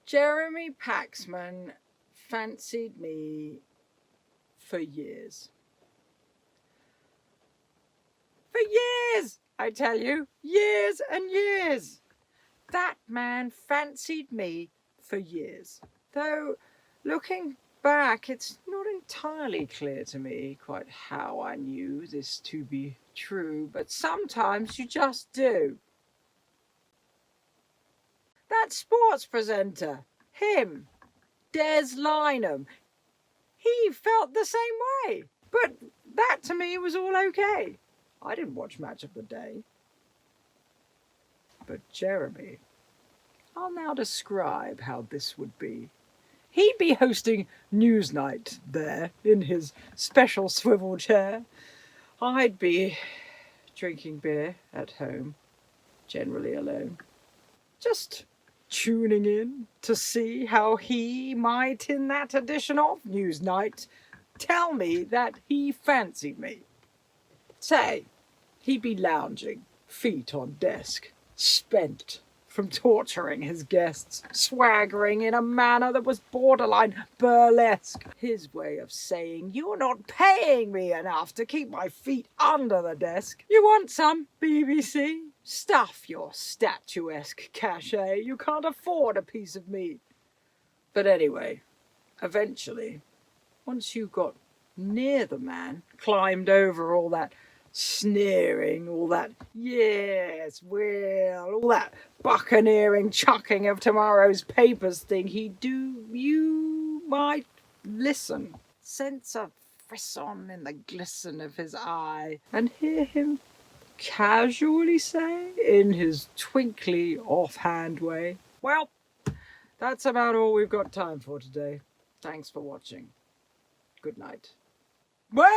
Jeremy Paxman fancied me for years. For years, I tell you, years and years. That man fancied me for years. Though, looking back, it's not entirely clear to me quite how I knew this to be true, but sometimes you just do. That sports presenter, him, Des Lynam, he felt the same way. But that to me was all okay. I didn't watch Match of the Day. But Jeremy, I'll now describe how this would be. He'd be hosting Newsnight there in his special swivel chair. I'd be drinking beer at home, generally alone. Just tuning in to see how he might, in that edition of Newsnight, tell me that he fancied me. Say, he'd be lounging, feet on desk, spent from torturing his guests, swaggering in a manner that was borderline burlesque. His way of saying, "You're not paying me enough to keep my feet under the desk. You want some, BBC? Stuff your statuesque cachet. You can't afford a piece of me." But anyway, eventually, once you got near the man, climbed over all that sneering, all that "yes, well," all that buccaneering chucking of tomorrow's papers thing he'd do, you might listen, sense a frisson in the glisten of his eye, and hear him casually say, in his twinkly offhand way, "Well, that's about all we've got time for today. Thanks for watching. Good night." Wait!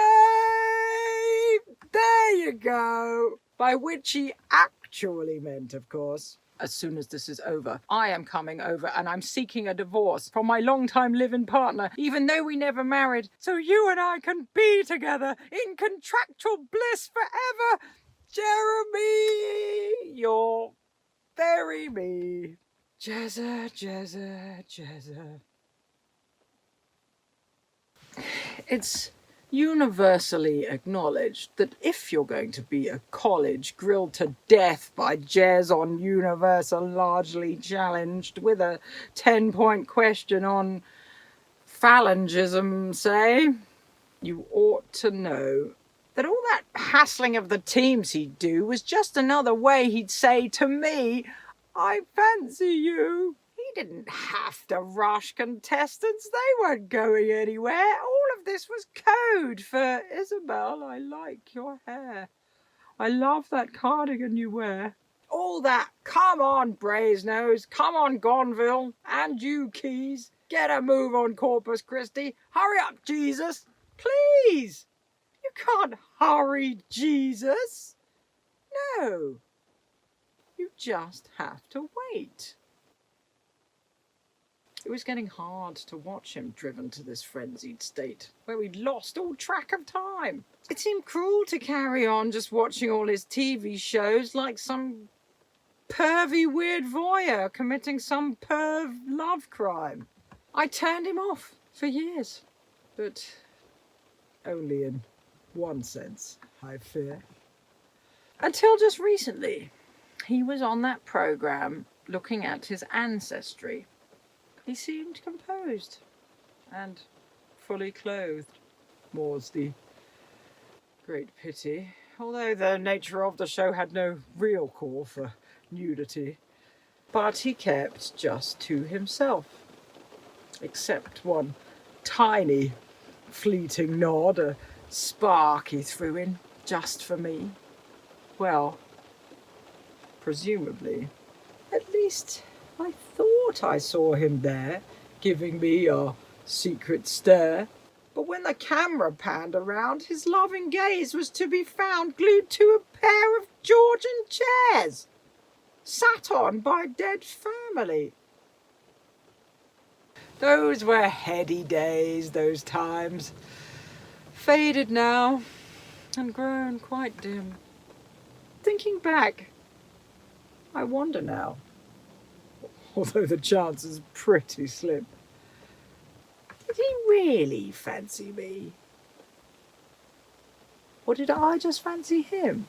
There you go! By which he actually meant, of course, as soon as this is over, I am coming over and I'm seeking a divorce from my long-time living partner, even though we never married, so you and I can be together in contractual bliss forever. Jeremy, you're very me. Jezza, Jezza, Jezza. It's universally acknowledged that if you're going to be a college grilled to death by Jez on Universal largely challenged with a 10-point question on phalangism, say, you ought to know that all that hassling of the teams he'd do was just another way he'd say to me, "I fancy you." He didn't have to rush contestants. They weren't going anywhere. All of this was code for, "Isobel, I like your hair. I love that cardigan you wear." All that, "Come on, Brasenose. Come on, Gonville. And you, Keys. Get a move on, Corpus Christi. Hurry up, Jesus. Please. You can't hurry Jesus. No. You just have to wait. It was getting hard to watch him driven to this frenzied state, where we'd lost all track of time. It seemed cruel to carry on just watching all his TV shows like some pervy weird voyeur committing some perv love crime. I turned him off for years, but only in one sense, I fear. Until just recently, he was on that programme looking at his ancestry. He seemed composed and fully clothed. More's the great pity, although the nature of the show had no real call for nudity. But he kept just to himself, except one tiny fleeting nod, a spark he threw in just for me. Well, presumably, at least I thought I saw him there, giving me a secret stare. But when the camera panned around, his loving gaze was to be found glued to a pair of Georgian chairs, sat on by dead family. Those were heady days, those times. Faded now, and grown quite dim. Thinking back, I wonder now, although the chance is pretty slim. Did he really fancy me? Or did I just fancy him?